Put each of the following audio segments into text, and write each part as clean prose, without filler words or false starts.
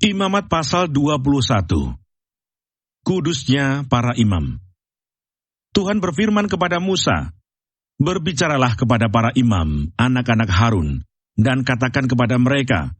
Imamat pasal 21. Kudusnya para imam. Tuhan berfirman kepada Musa, "Berbicaralah kepada para imam, anak-anak Harun, dan katakan kepada mereka,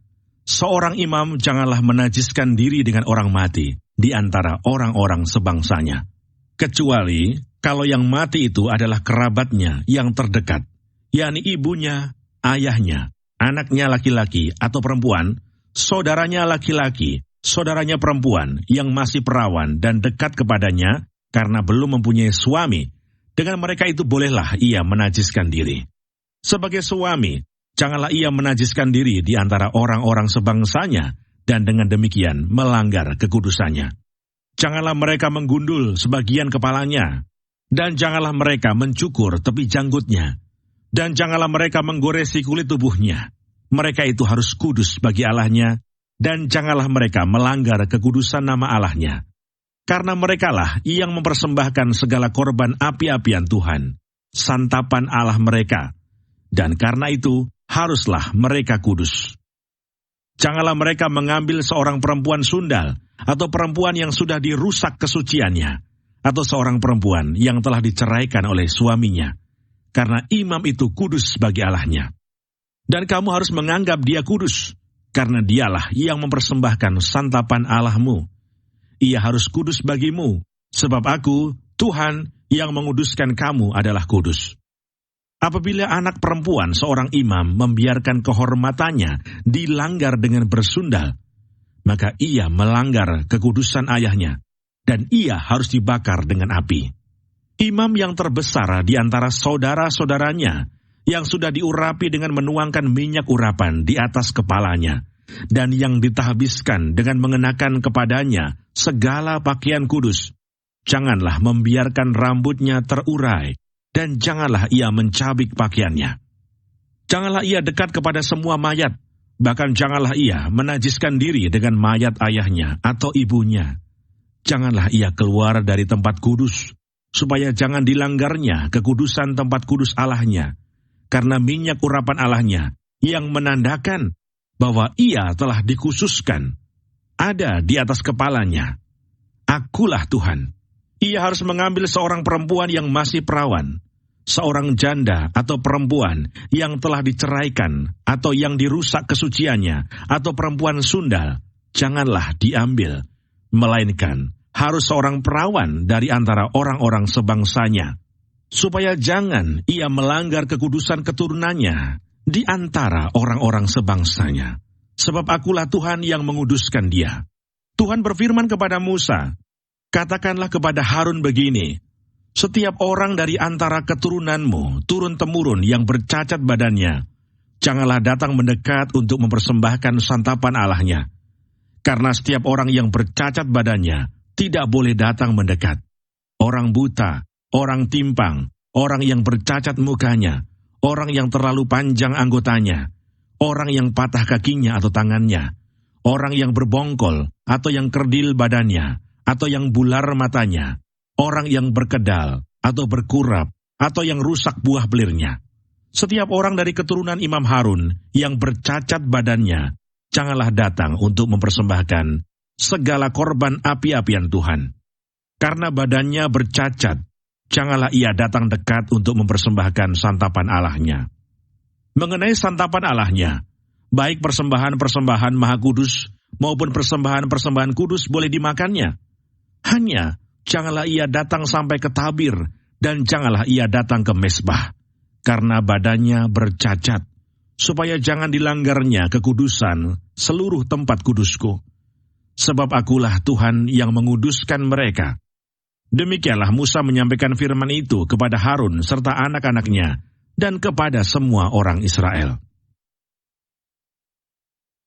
seorang imam janganlah menajiskan diri dengan orang mati di antara orang-orang sebangsanya. Kecuali kalau yang mati itu adalah kerabatnya yang terdekat, yakni ibunya, ayahnya, anaknya laki-laki atau perempuan, saudaranya laki-laki, saudaranya perempuan yang masih perawan dan dekat kepadanya karena belum mempunyai suami. Dengan mereka itu bolehlah ia menajiskan diri. Sebagai suami, janganlah ia menajiskan diri di antara orang-orang sebangsanya dan dengan demikian melanggar kekudusannya. Janganlah mereka menggundul sebagian kepalanya, dan janganlah mereka mencukur tepi janggutnya, dan janganlah mereka menggoresi kulit tubuhnya. Mereka itu harus kudus bagi Allahnya, dan janganlah mereka melanggar kekudusan nama Allahnya. Karena merekalah yang mempersembahkan segala korban api-apian Tuhan, santapan Allah mereka, dan karena itu haruslah mereka kudus. Janganlah mereka mengambil seorang perempuan sundal, atau perempuan yang sudah dirusak kesuciannya, atau seorang perempuan yang telah diceraikan oleh suaminya, karena imam itu kudus bagi Allahnya. Dan kamu harus menganggap dia kudus, karena dialah yang mempersembahkan santapan Allahmu. Ia harus kudus bagimu, sebab aku, Tuhan, yang menguduskan kamu adalah kudus. Apabila anak perempuan seorang imam membiarkan kehormatannya dilanggar dengan bersundal, maka ia melanggar kekudusan ayahnya, dan ia harus dibakar dengan api. Imam yang terbesar di antara saudara-saudaranya, yang sudah diurapi dengan menuangkan minyak urapan di atas kepalanya, dan yang ditahbiskan dengan mengenakan kepadanya segala pakaian kudus, janganlah membiarkan rambutnya terurai, dan janganlah ia mencabik pakaiannya. Janganlah ia dekat kepada semua mayat, bahkan janganlah ia menajiskan diri dengan mayat ayahnya atau ibunya. Janganlah ia keluar dari tempat kudus, supaya jangan dilanggarnya kekudusan tempat kudus Allahnya, karena minyak urapan Allahnya yang menandakan bahwa ia telah dikhususkan ada di atas kepalanya. Akulah Tuhan. Ia harus mengambil seorang perempuan yang masih perawan, seorang janda atau perempuan yang telah diceraikan atau yang dirusak kesuciannya, atau perempuan sundal, janganlah diambil, melainkan harus seorang perawan dari antara orang-orang sebangsanya, supaya jangan ia melanggar kekudusan keturunannya di antara orang-orang sebangsanya. Sebab akulah Tuhan yang menguduskan dia. Tuhan berfirman kepada Musa, "Katakanlah kepada Harun begini, setiap orang dari antara keturunanmu, turun-temurun yang bercacat badannya, janganlah datang mendekat untuk mempersembahkan santapan Allahnya. Karena setiap orang yang bercacat badannya tidak boleh datang mendekat. Orang buta, orang timpang, orang yang bercacat mukanya, orang yang terlalu panjang anggotanya, orang yang patah kakinya atau tangannya, orang yang berbongkol atau yang kerdil badannya, atau yang bular matanya, orang yang berkedal atau berkurap, atau yang rusak buah belirnya. Setiap orang dari keturunan Imam Harun yang bercacat badannya, janganlah datang untuk mempersembahkan segala korban api-apian Tuhan. Karena badannya bercacat, janganlah ia datang dekat untuk mempersembahkan santapan Allahnya. Mengenai santapan Allahnya, baik persembahan-persembahan maha kudus maupun persembahan-persembahan kudus boleh dimakannya. Hanya janganlah ia datang sampai ke tabir, dan janganlah ia datang ke mezbah, karena badannya bercacat, supaya jangan dilanggarnya kekudusan seluruh tempat kudusku. Sebab akulah Tuhan yang menguduskan mereka." Demikianlah Musa menyampaikan firman itu kepada Harun serta anak-anaknya dan kepada semua orang Israel.